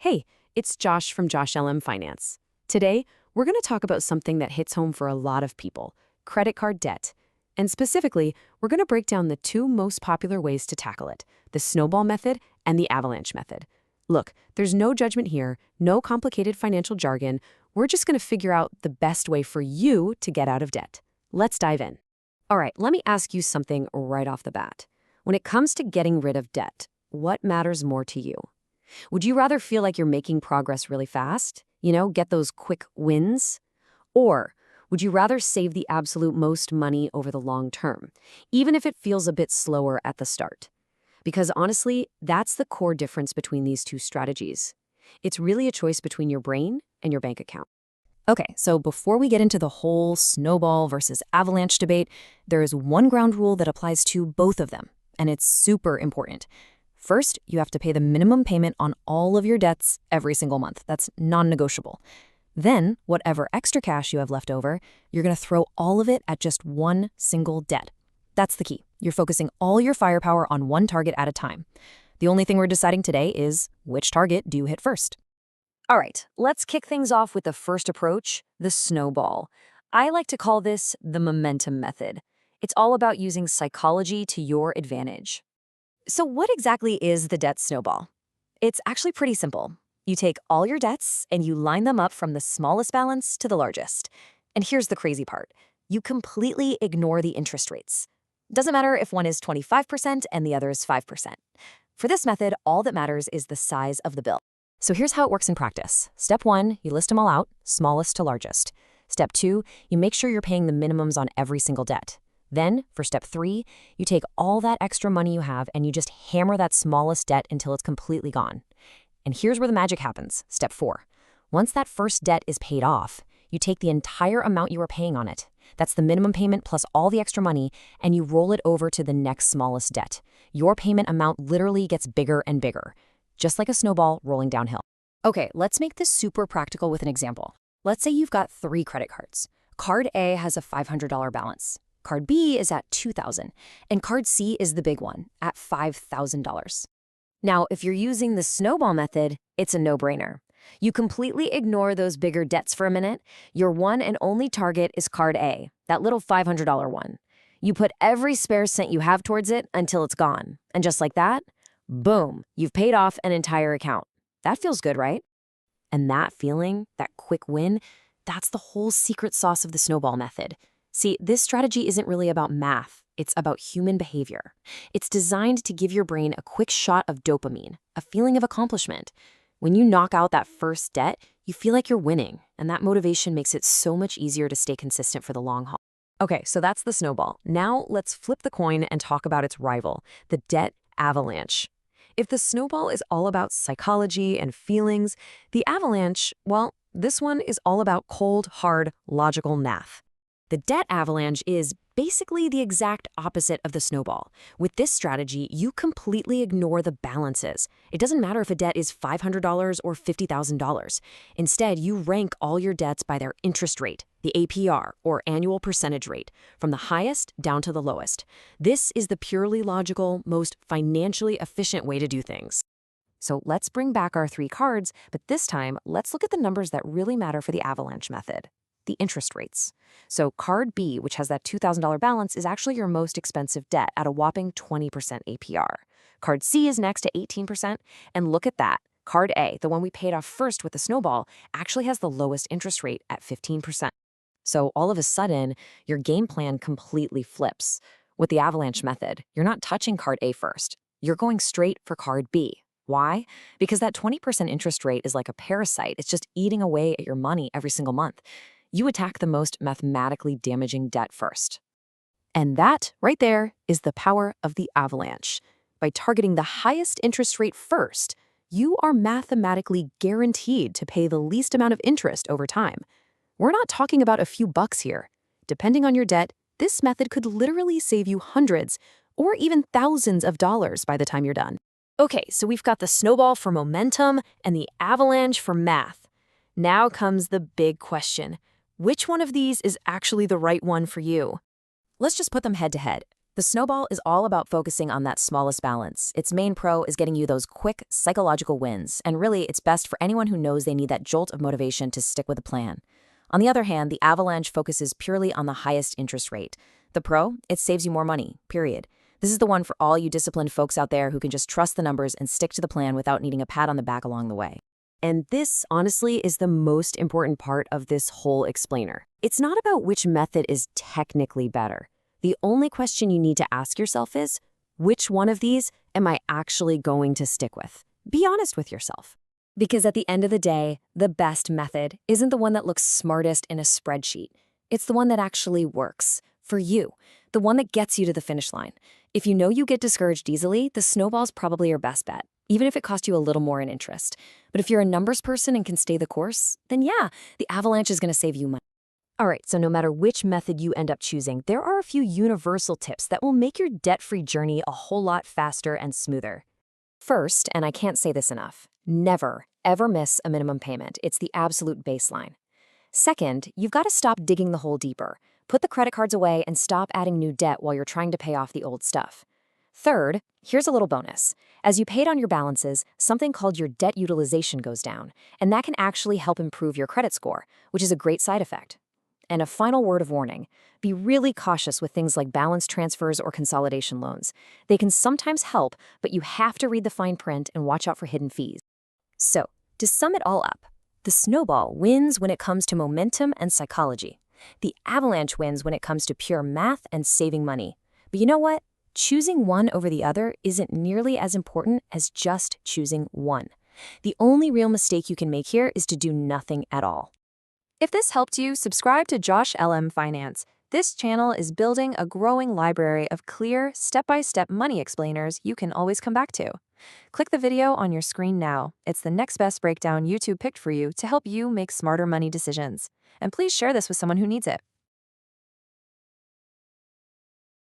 Hey, it's Josh from JoshLM Finance. Today, we're going to talk about something that hits home for a lot of people, credit card debt. And specifically, we're going to break down the two most popular ways to tackle it, the Snowball method and the Avalanche method. Look, there's no judgment here, no complicated financial jargon. We're just going to figure out the best way for you to get out of debt. Let's dive in. All right, let me ask you something right off the bat. When it comes to getting rid of debt, what matters more to you? Would you rather feel like you're making progress really fast? Get those quick wins? Or would you rather save the absolute most money over the long term, even if it feels a bit slower at the start? Because honestly, that's the core difference between these two strategies. It's really a choice between your brain and your bank account. Okay, so before we get into the whole snowball versus avalanche debate, there is one ground rule that applies to both of them, and it's super important. First, you have to pay the minimum payment on all of your debts every single month. That's non-negotiable. Then, whatever extra cash you have left over, you're going to throw all of it at just one single debt. That's the key. You're focusing all your firepower on one target at a time. The only thing we're deciding today is which target do you hit first. All right, let's kick things off with the first approach, the snowball. I like to call this the momentum method. It's all about using psychology to your advantage. So what exactly is the debt snowball? It's actually pretty simple. You take all your debts and you line them up from the smallest balance to the largest. And here's the crazy part. You completely ignore the interest rates. Doesn't matter if one is 25% and the other is 5%. For this method, all that matters is the size of the bill. So here's how it works in practice. Step 1, you list them all out, smallest to largest. Step 2, you make sure you're paying the minimums on every single debt. Then, for step 3, you take all that extra money you have and you just hammer that smallest debt until it's completely gone. And here's where the magic happens. Step 4. Once that first debt is paid off, you take the entire amount you were paying on it. That's the minimum payment plus all the extra money, and you roll it over to the next smallest debt. Your payment amount literally gets bigger and bigger, just like a snowball rolling downhill. Okay, let's make this super practical with an example. Let's say you've got 3 credit cards. Card A has a $500 balance. Card B is at $2,000, and Card C is the big one, at $5,000. Now, if you're using the snowball method, it's a no-brainer. You completely ignore those bigger debts for a minute. Your one and only target is Card A, that little $500 one. You put every spare cent you have towards it until it's gone. And just like that, boom, you've paid off an entire account. That feels good, right? And that feeling, that quick win, that's the whole secret sauce of the snowball method. See, this strategy isn't really about math. It's about human behavior. It's designed to give your brain a quick shot of dopamine, a feeling of accomplishment. When you knock out that first debt, you feel like you're winning, and that motivation makes it so much easier to stay consistent for the long haul. Okay, so that's the snowball. Now let's flip the coin and talk about its rival, the debt avalanche. If the snowball is all about psychology and feelings, the avalanche, well, this one is all about cold, hard, logical math. The debt avalanche is basically the exact opposite of the snowball. With this strategy, you completely ignore the balances. It doesn't matter if a debt is $500 or $50,000. Instead, you rank all your debts by their interest rate, the APR, or annual percentage rate, from the highest down to the lowest. This is the purely logical, most financially efficient way to do things. So let's bring back our 3 cards, but this time, let's look at the numbers that really matter for the avalanche method. The interest rates. So Card B, which has that $2,000 balance, is actually your most expensive debt at a whopping 20% APR. Card C is next at 18%, and look at that. Card A, the one we paid off first with the snowball, actually has the lowest interest rate at 15%. So all of a sudden, your game plan completely flips. With the avalanche method, you're not touching Card A first. You're going straight for Card B. Why? Because that 20% interest rate is like a parasite. It's just eating away at your money every single month. You attack the most mathematically damaging debt first. And that, right there, is the power of the avalanche. By targeting the highest interest rate first, you are mathematically guaranteed to pay the least amount of interest over time. We're not talking about a few bucks here. Depending on your debt, this method could literally save you hundreds or even thousands of dollars by the time you're done. Okay, so we've got the snowball for momentum and the avalanche for math. Now comes the big question. Which one of these is actually the right one for you? Let's just put them head to head. The Snowball is all about focusing on that smallest balance. Its main pro is getting you those quick, psychological wins, and really, it's best for anyone who knows they need that jolt of motivation to stick with a plan. On the other hand, the Avalanche focuses purely on the highest interest rate. The pro, it saves you more money, period. This is the one for all you disciplined folks out there who can just trust the numbers and stick to the plan without needing a pat on the back along the way. And this, honestly, is the most important part of this whole explainer. It's not about which method is technically better. The only question you need to ask yourself is, which one of these am I actually going to stick with? Be honest with yourself. Because at the end of the day, the best method isn't the one that looks smartest in a spreadsheet. It's the one that actually works for you, the one that gets you to the finish line. If you know you get discouraged easily, the Snowball's probably your best bet, even if it costs you a little more in interest. But if you're a numbers person and can stay the course, then yeah, the Avalanche is going to save you money. All right, so no matter which method you end up choosing, there are a few universal tips that will make your debt-free journey a whole lot faster and smoother. First, and I can't say this enough, never, ever miss a minimum payment. It's the absolute baseline. Second, you've got to stop digging the hole deeper. Put the credit cards away and stop adding new debt while you're trying to pay off the old stuff. Third, here's a little bonus. As you pay down your balances, something called your debt utilization goes down, and that can actually help improve your credit score, which is a great side effect. And a final word of warning, be really cautious with things like balance transfers or consolidation loans. They can sometimes help, but you have to read the fine print and watch out for hidden fees. So, to sum it all up, the Snowball wins when it comes to momentum and psychology. The Avalanche wins when it comes to pure math and saving money. But you know what? Choosing one over the other isn't nearly as important as just choosing one. The only real mistake you can make here is to do nothing at all. If this helped you, subscribe to JoshLM Finance. This channel is building a growing library of clear, step-by-step money explainers you can always come back to. Click the video on your screen now. It's the next best breakdown YouTube picked for you to help you make smarter money decisions. And please share this with someone who needs it.